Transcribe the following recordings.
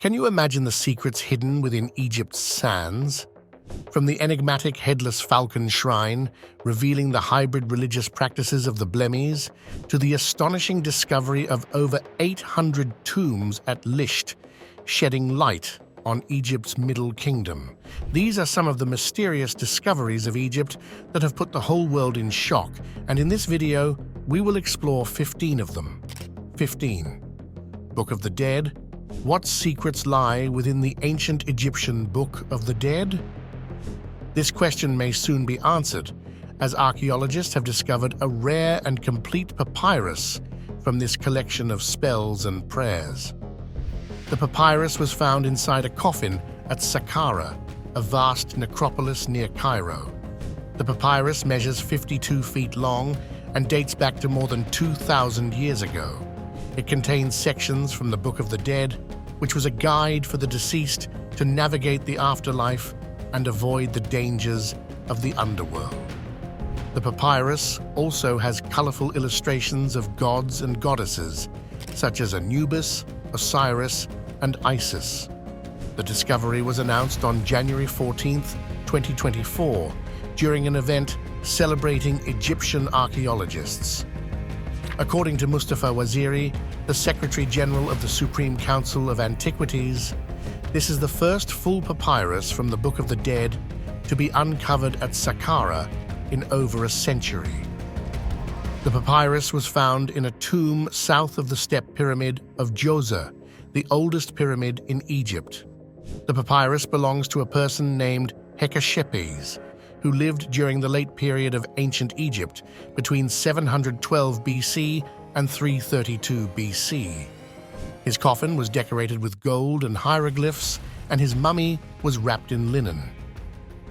Can you imagine the secrets hidden within Egypt's sands? From the enigmatic Headless Falcon shrine, revealing the hybrid religious practices of the Blemmyes, to the astonishing discovery of over 800 tombs at Lisht, shedding light on Egypt's Middle Kingdom. These are some of the mysterious discoveries of Egypt that have put the whole world in shock, and in this video, we will explore 15 of them. 15. Book of the Dead. What secrets lie within the ancient Egyptian Book of the Dead? This question may soon be answered, as archaeologists have discovered a rare and complete papyrus from this collection of spells and prayers. The papyrus was found inside a coffin at Saqqara, a vast necropolis near Cairo. The papyrus measures 52 feet long and dates back to more than 2,000 years ago. It contains sections from the Book of the Dead, which was a guide for the deceased to navigate the afterlife and avoid the dangers of the underworld. The papyrus also has colorful illustrations of gods and goddesses, such as Anubis, Osiris, and Isis. The discovery was announced on January 14, 2024, during an event celebrating Egyptian archaeologists. According to Mustafa Waziri, the Secretary General of the Supreme Council of Antiquities, this is the first full papyrus from the Book of the Dead to be uncovered at Saqqara in over a century. The papyrus was found in a tomb south of the step pyramid of Djoser, the oldest pyramid in Egypt. The papyrus belongs to a person named ushabtis, who lived during the late period of ancient Egypt between 712 BC and 332 BC. His coffin was decorated with gold and hieroglyphs, and his mummy was wrapped in linen.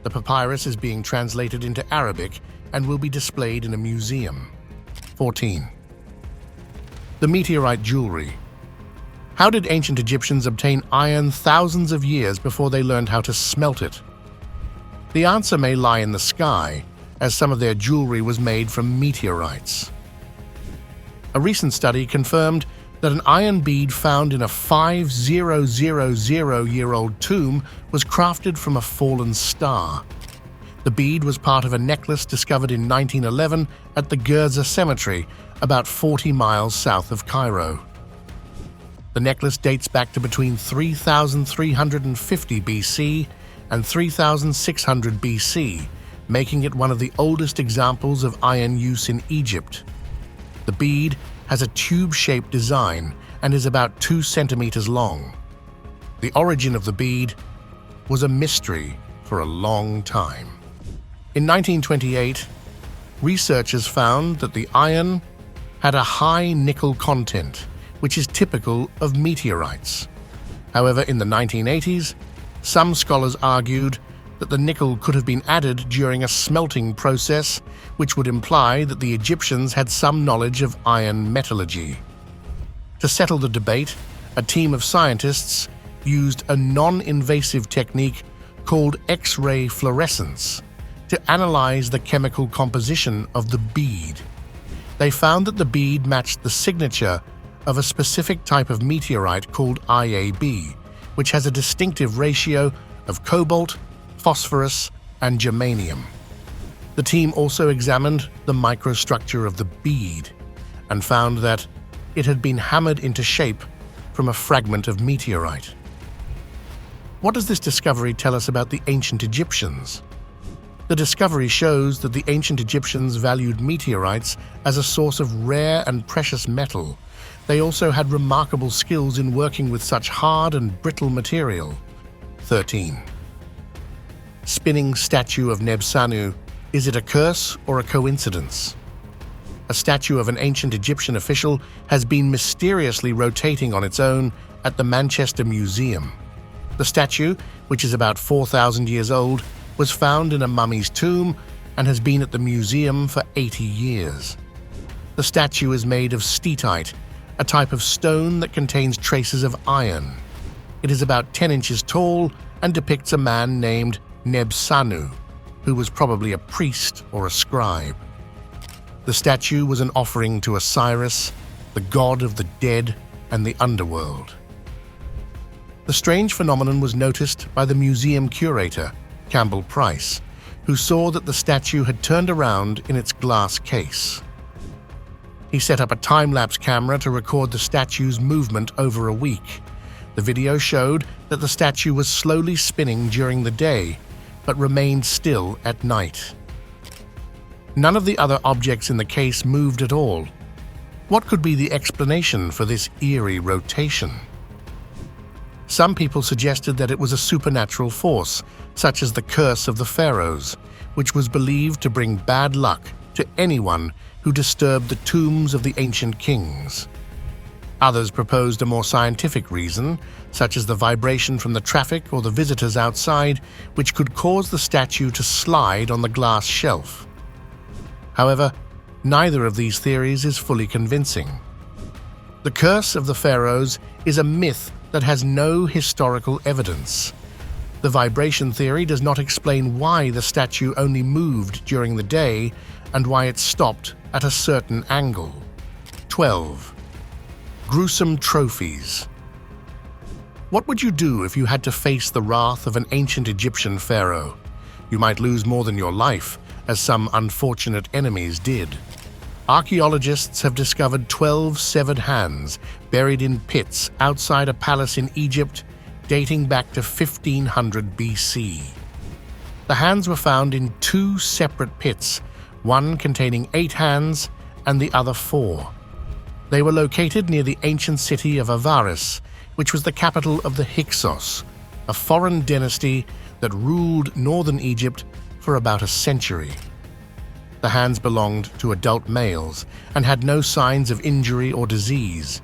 The papyrus is being translated into Arabic and will be displayed in a museum. 14. The meteorite jewelry. How did ancient Egyptians obtain iron thousands of years before they learned how to smelt it? The answer may lie in the sky, as some of their jewelry was made from meteorites. A recent study confirmed that an iron bead found in a 5,000-year-old tomb was crafted from a fallen star. The bead was part of a necklace discovered in 1911 at the Giza Cemetery, about 40 miles south of Cairo. The necklace dates back to between 3,350 BC and 3,600 BC, making it one of the oldest examples of iron use in Egypt. The bead has a tube-shaped design and is about 2 centimeters long. The origin of the bead was a mystery for a long time. In 1928, researchers found that the iron had a high nickel content, which is typical of meteorites. However, in the 1980s, some scholars argued that the nickel could have been added during a smelting process, which would imply that the Egyptians had some knowledge of iron metallurgy. To settle the debate, a team of scientists used a non-invasive technique called X-ray fluorescence to analyze the chemical composition of the bead. They found that the bead matched the signature of a specific type of meteorite called IAB, which has a distinctive ratio of cobalt, phosphorus, and germanium. The team also examined the microstructure of the bead and found that it had been hammered into shape from a fragment of meteorite. What does this discovery tell us about the ancient Egyptians? The discovery shows that the ancient Egyptians valued meteorites as a source of rare and precious metal. They also had remarkable skills in working with such hard and brittle material. 13. Spinning statue of Nebsanu. Is it a curse or a coincidence? A statue of an ancient Egyptian official has been mysteriously rotating on its own at the Manchester Museum. The statue, which is about 4,000 years old, was found in a mummy's tomb and has been at the museum for 80 years. The statue is made of steatite, a type of stone that contains traces of iron. It is about 10 inches tall and depicts a man named Nebsanu, who was probably a priest or a scribe. The statue was an offering to Osiris, the god of the dead and the underworld. The strange phenomenon was noticed by the museum curator, Campbell Price, who saw that the statue had turned around in its glass case. He set up a time-lapse camera to record the statue's movement over a week. The video showed that the statue was slowly spinning during the day, but remained still at night. None of the other objects in the case moved at all. What could be the explanation for this eerie rotation? Some people suggested that it was a supernatural force, such as the curse of the pharaohs, which was believed to bring bad luck to anyone who disturbed the tombs of the ancient kings. Others proposed a more scientific reason, such as the vibration from the traffic or the visitors outside, which could cause the statue to slide on the glass shelf. However, neither of these theories is fully convincing. The curse of the pharaohs is a myth that has no historical evidence. The vibration theory does not explain why the statue only moved during the day and why it stopped at a certain angle. 12. Gruesome trophies. What would you do if you had to face the wrath of an ancient Egyptian pharaoh? You might lose more than your life, as some unfortunate enemies did. Archaeologists have discovered 12 severed hands buried in pits outside a palace in Egypt dating back to 1500 BC. The hands were found in 2 separate pits, one containing 8 hands and the other 4. They were located near the ancient city of Avaris, which was the capital of the Hyksos, a foreign dynasty that ruled northern Egypt for about a century. The hands belonged to adult males and had no signs of injury or disease.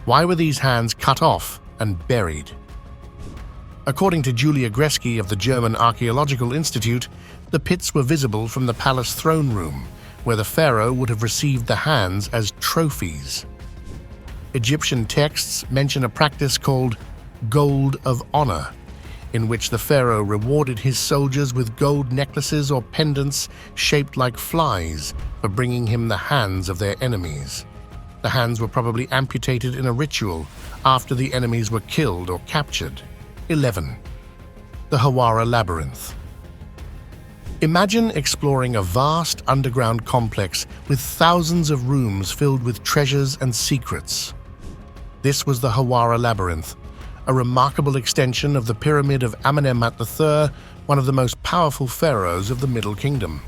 Why were these hands cut off and buried? According to Julia Gresky of the German Archaeological Institute, the pits were visible from the palace throne room, where the pharaoh would have received the hands as trophies. Egyptian texts mention a practice called gold of honor, in which the pharaoh rewarded his soldiers with gold necklaces or pendants shaped like flies for bringing him the hands of their enemies. The hands were probably amputated in a ritual after the enemies were killed or captured. 11. The Hawara Labyrinth. Imagine exploring a vast underground complex with thousands of rooms filled with treasures and secrets. This was the Hawara Labyrinth, a remarkable extension of the pyramid of Amenemhat III, one of the most powerful pharaohs of the Middle Kingdom.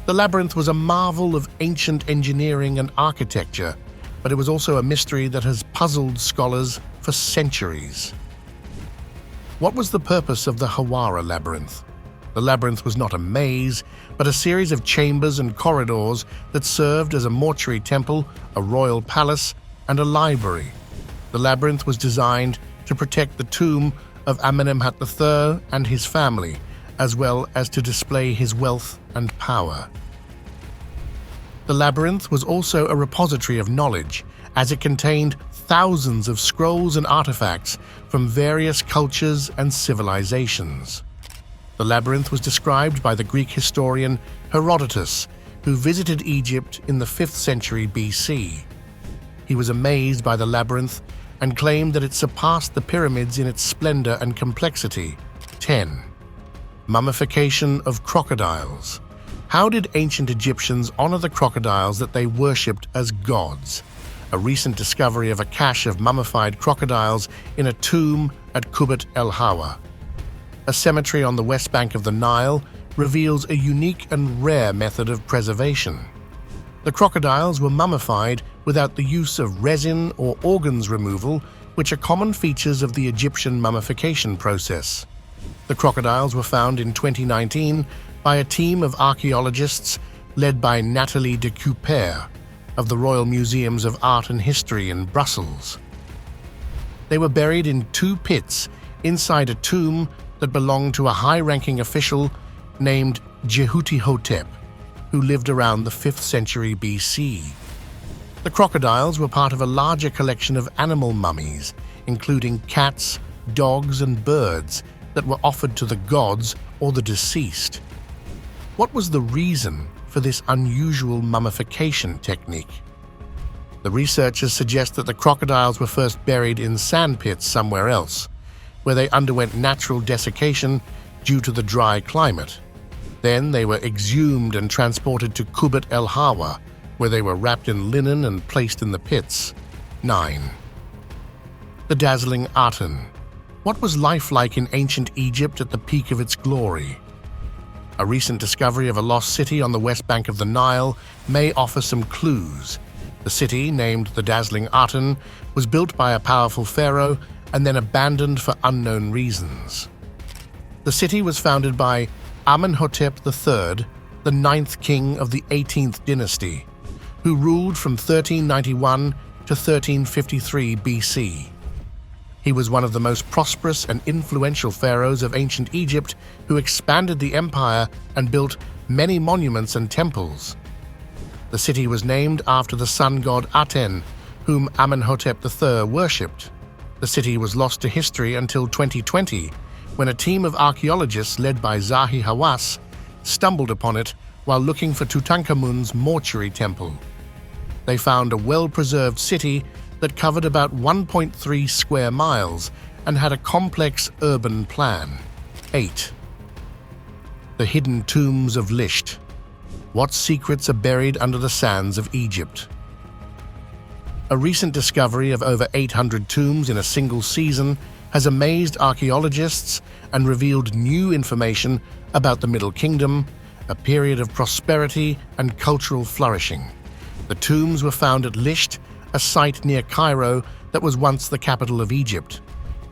The labyrinth was a marvel of ancient engineering and architecture, but it was also a mystery that has puzzled scholars for centuries. What was the purpose of the Hawara Labyrinth? The labyrinth was not a maze, but a series of chambers and corridors that served as a mortuary temple, a royal palace, and a library. The labyrinth was designed to protect the tomb of Amenemhat III and his family, as well as to display his wealth and power. The labyrinth was also a repository of knowledge, as it contained thousands of scrolls and artifacts from various cultures and civilizations. The labyrinth was described by the Greek historian Herodotus, who visited Egypt in the 5th century BC. He was amazed by the labyrinth and claimed that it surpassed the pyramids in its splendor and complexity. 10. Mummification of crocodiles. How did ancient Egyptians honor the crocodiles that they worshipped as gods? A recent discovery of a cache of mummified crocodiles in a tomb at Kubet el-Hawa, a cemetery on the west bank of the Nile, reveals a unique and rare method of preservation. The crocodiles were mummified without the use of resin or organs removal, which are common features of the Egyptian mummification process. The crocodiles were found in 2019 by a team of archaeologists led by Nathalie de Couper of the Royal Museums of Art and History in Brussels. They were buried in 2 pits inside a tomb that belonged to a high-ranking official named Jehutihotep, who lived around the 5th century BC. The crocodiles were part of a larger collection of animal mummies, including cats, dogs, and birds that were offered to the gods or the deceased. What was the reason for this unusual mummification technique? The researchers suggest that the crocodiles were first buried in sand pits somewhere else. where they underwent natural desiccation due to the dry climate. Then they were exhumed and transported to Kubbat el-Hawa, where they were wrapped in linen and placed in the pits. 9. The dazzling Aton. What was life like in ancient Egypt at the peak of its glory? A recent discovery of a lost city on the west bank of the Nile may offer some clues. The city, named the dazzling Aton, was built by a powerful pharaoh and then abandoned for unknown reasons. The city was founded by Amenhotep III, the ninth king of the 18th dynasty, who ruled from 1391 to 1353 BC. He was one of the most prosperous and influential pharaohs of ancient Egypt who expanded the empire and built many monuments and temples. The city was named after the sun god Aten, whom Amenhotep III worshipped. The city was lost to history until 2020, when a team of archaeologists led by Zahi Hawass stumbled upon it while looking for Tutankhamun's mortuary temple. They found a well-preserved city that covered about 1.3 square miles and had a complex urban plan. 8. The hidden tombs of Lisht. What secrets are buried under the sands of Egypt? A recent discovery of over 800 tombs in a single season has amazed archaeologists and revealed new information about the Middle Kingdom, a period of prosperity and cultural flourishing. The tombs were found at Lisht, a site near Cairo that was once the capital of Egypt.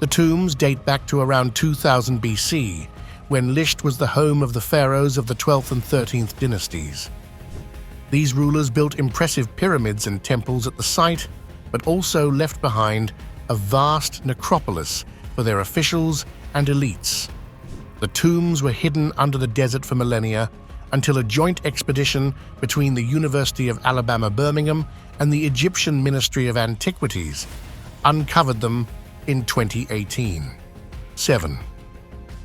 The tombs date back to around 2000 BC, when Lisht was the home of the pharaohs of the 12th and 13th dynasties. These rulers built impressive pyramids and temples at the site, but also left behind a vast necropolis for their officials and elites. The tombs were hidden under the desert for millennia until a joint expedition between the University of Alabama, Birmingham and the Egyptian Ministry of Antiquities uncovered them in 2018. 7.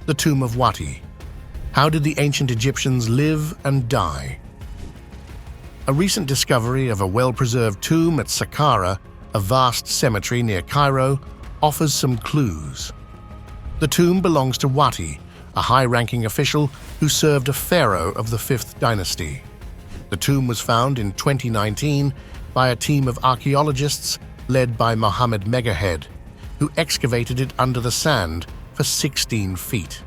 The Tomb of Watti. How did the ancient Egyptians live and die? A recent discovery of a well-preserved tomb at Saqqara, a vast cemetery near Cairo, offers some clues. The tomb belongs to Watti, a high-ranking official who served a pharaoh of the 5th dynasty. The tomb was found in 2019 by a team of archaeologists led by Mohammed Megahead, who excavated it under the sand for 16 feet.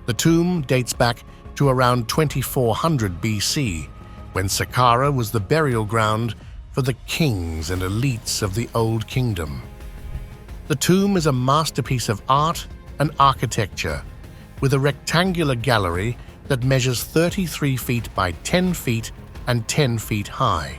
The tomb dates back to around 2400 BC, when Saqqara was the burial ground for the kings and elites of the Old Kingdom. The tomb is a masterpiece of art and architecture, with a rectangular gallery that measures 33 feet by 10 feet and 10 feet high.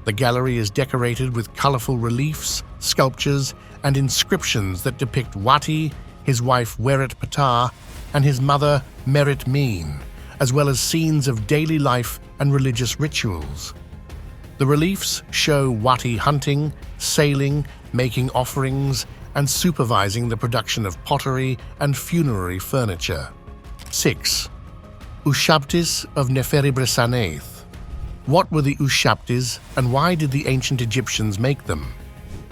The gallery is decorated with colorful reliefs, sculptures, and inscriptions that depict Watti, his wife Weret Ptah, and his mother Merit Mene, as well as scenes of daily life and religious rituals. The reliefs show Watti hunting, sailing, making offerings, and supervising the production of pottery and funerary furniture. 6. Ushabtis of Neferibresaneth. What were the ushabtis and why did the ancient Egyptians make them?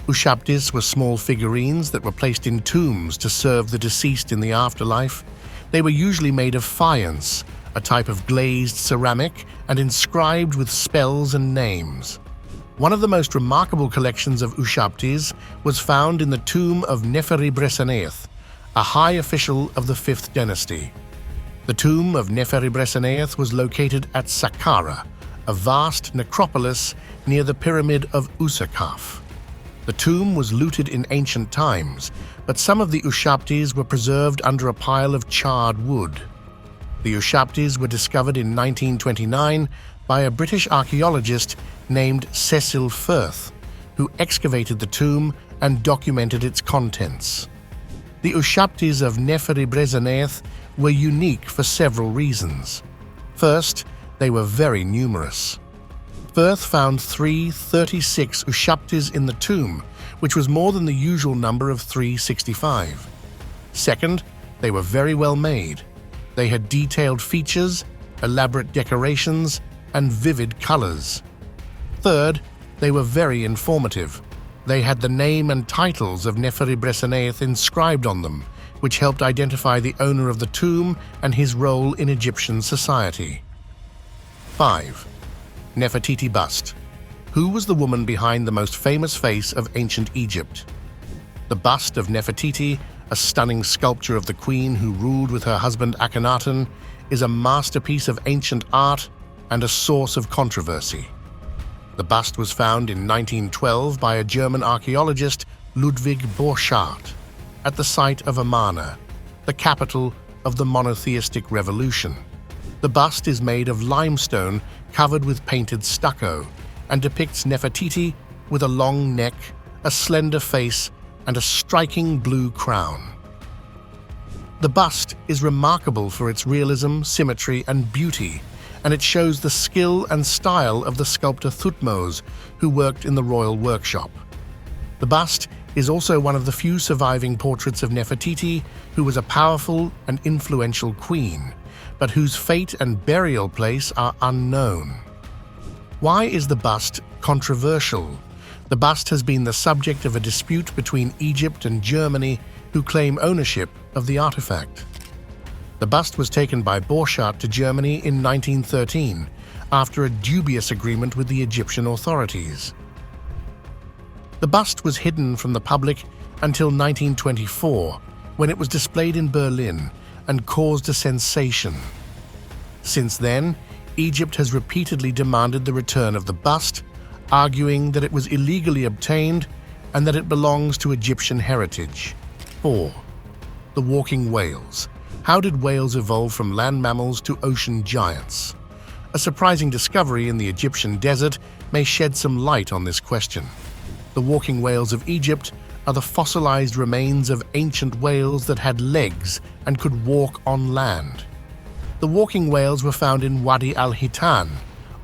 Ushabtis were small figurines that were placed in tombs to serve the deceased in the afterlife. They were usually made of faience, a type of glazed ceramic, and inscribed with spells and names. One of the most remarkable collections of ushabtis was found in the tomb of Neferibresaneth, a high official of the 5th dynasty. The tomb of Neferibresaneth was located at Saqqara, a vast necropolis near the pyramid of Usakaf. The tomb was looted in ancient times, but some of the ushabtis were preserved under a pile of charred wood. The ushabtis were discovered in 1929 by a British archaeologist named Cecil Firth, who excavated the tomb and documented its contents. The ushabtis of Neferibresaneth were unique for several reasons. First, they were very numerous. Firth found 336 ushabtis in the tomb, which was more than the usual number of 365. Second, they were very well made. They had detailed features, elaborate decorations, and vivid colors. Third, they were very informative. They had the name and titles of Neferibreseneith inscribed on them, which helped identify the owner of the tomb and his role in Egyptian society. 5. Nefatiti bust. Who was the woman behind the most famous face of ancient Egypt? The bust of Nefertiti, a stunning sculpture of the queen who ruled with her husband Akhenaten, is a masterpiece of ancient art and a source of controversy. The bust was found in 1912 by a German archaeologist, Ludwig Borchardt, at the site of Amarna, the capital of the monotheistic revolution. The bust is made of limestone covered with painted stucco and depicts Nefertiti with a long neck, a slender face, and a striking blue crown. The bust is remarkable for its realism, symmetry, and beauty, and it shows the skill and style of the sculptor Thutmose, who worked in the royal workshop. The bust is also one of the few surviving portraits of Nefertiti, who was a powerful and influential queen, but whose fate and burial place are unknown. Why is the bust controversial? The bust has been the subject of a dispute between Egypt and Germany, who claim ownership of the artifact. The bust was taken by Borchardt to Germany in 1913, after a dubious agreement with the Egyptian authorities. The bust was hidden from the public until 1924, when it was displayed in Berlin and caused a sensation. Since then, Egypt has repeatedly demanded the return of the bust, arguing that it was illegally obtained and that it belongs to Egyptian heritage. 4. The walking whales. How did whales evolve from land mammals to ocean giants? A surprising discovery in the Egyptian desert may shed some light on this question. The walking whales of Egypt are the fossilized remains of ancient whales that had legs and could walk on land. The walking whales were found in Wadi al-Hitan,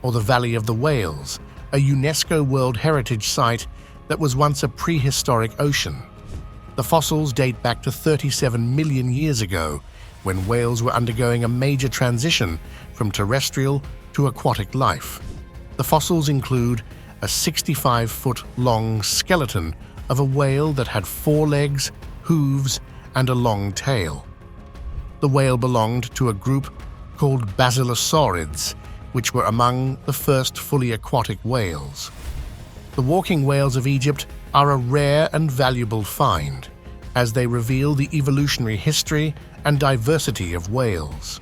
or the Valley of the Whales, a UNESCO World Heritage Site that was once a prehistoric ocean. The fossils date back to 37 million years ago, when whales were undergoing a major transition from terrestrial to aquatic life. The fossils include a 65-foot-long skeleton of a whale that had 4 legs, hooves, and a long tail. The whale belonged to a group called basilosaurids, which were among the first fully aquatic whales. The walking whales of Egypt are a rare and valuable find, as they reveal the evolutionary history and diversity of whales.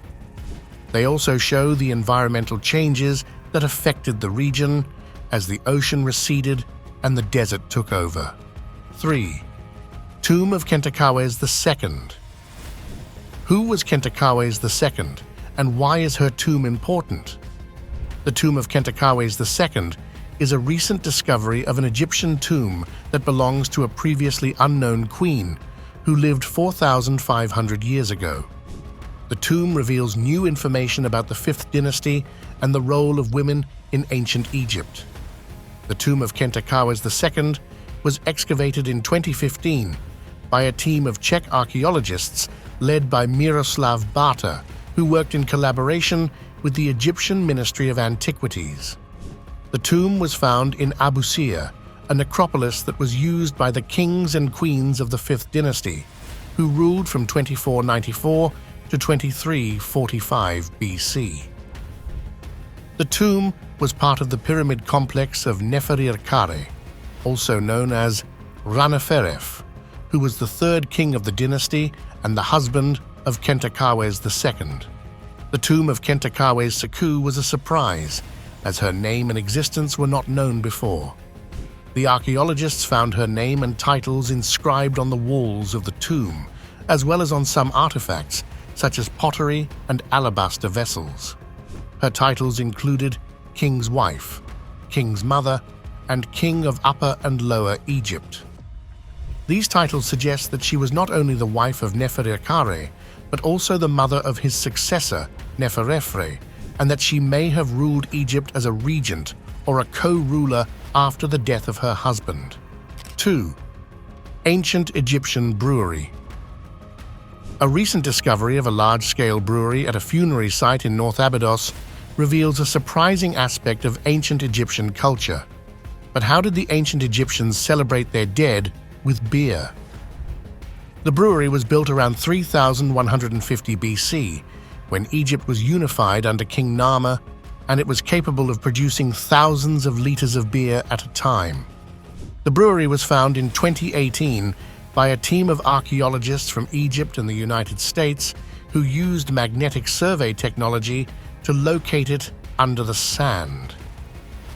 They also show the environmental changes that affected the region as the ocean receded and the desert took over. 3. Tomb of Kenta II. Who was Kenta II, and why is her tomb important? The tomb of Kenta II is a recent discovery of an Egyptian tomb that belongs to a previously unknown queen who lived 4,500 years ago. The tomb reveals new information about the 5th dynasty and the role of women in ancient Egypt. The tomb of Kenta II was excavated in 2015 by a team of Czech archaeologists led by Miroslav Bata, who worked in collaboration with the Egyptian Ministry of Antiquities. The tomb was found in Abusir, a necropolis that was used by the kings and queens of the 5th dynasty, who ruled from 2494 to 2345 BC. The tomb was part of the pyramid complex of Neferirkare, also known as Raneferef, who was the 3rd king of the dynasty and the husband of Kenta II. The tomb of Kenta II was a surprise, as her name and existence were not known before. The archaeologists found her name and titles inscribed on the walls of the tomb, as well as on some artifacts, such as pottery and alabaster vessels. Her titles included King's Wife, King's Mother, and King of Upper and Lower Egypt. These titles suggest that she was not only the wife of Neferirkare, but also the mother of his successor, Neferefre, and that she may have ruled Egypt as a regent or a co-ruler after the death of her husband. 2. Ancient Egyptian Brewery. A recent discovery of a large-scale brewery at a funerary site in North Abydos reveals a surprising aspect of ancient Egyptian culture. But how did the ancient Egyptians celebrate their dead with beer? The brewery was built around 3150 BC, when Egypt was unified under King Nama, and it was capable of producing thousands of liters of beer at a time. The brewery was found in 2018 by a team of archaeologists from Egypt and the United States who used magnetic survey technology to locate it under the sand.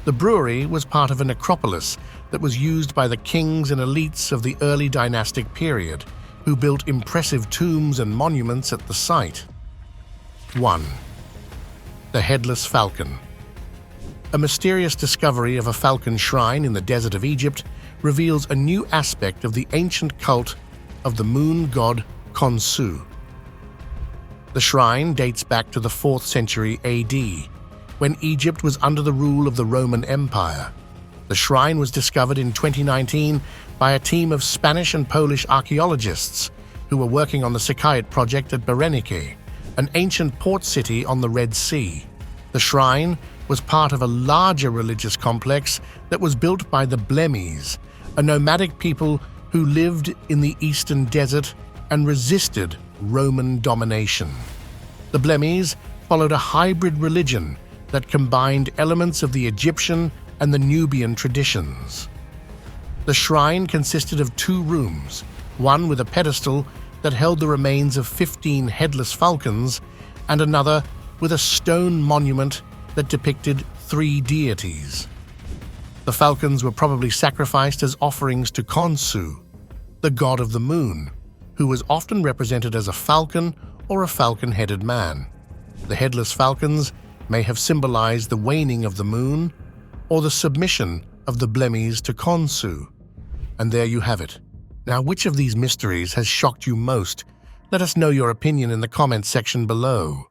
The brewery was part of a necropolis that was used by the kings and elites of the early dynastic period, who built impressive tombs and monuments at the site. 1. The Headless Falcon. A mysterious discovery of a falcon shrine in the desert of Egypt reveals a new aspect of the ancient cult of the moon god Khonsu. The shrine dates back to the 4th century AD, when Egypt was under the rule of the Roman Empire. The shrine was discovered in 2019 by a team of Spanish and Polish archaeologists who were working on the Sakayat project at Brewery, an ancient port city on the Red Sea. The shrine was part of a larger religious complex that was built by the Blemmyes, a nomadic people who lived in the eastern desert and resisted Roman domination. The Blemmyes followed a hybrid religion that combined elements of the Egyptian and the Nubian traditions. The shrine consisted of 2 rooms, one with a pedestal that held the remains of 15 headless falcons, and another with a stone monument that depicted 3 deities. The falcons were probably sacrificed as offerings to Khonsu, the god of the moon, who was often represented as a falcon or a falcon-headed man. The headless falcons may have symbolized the waning of the moon or the submission of the Blemmyes to Khonsu. And there you have it. Now, which of these mysteries has shocked you most? Let us know your opinion in the comments section below.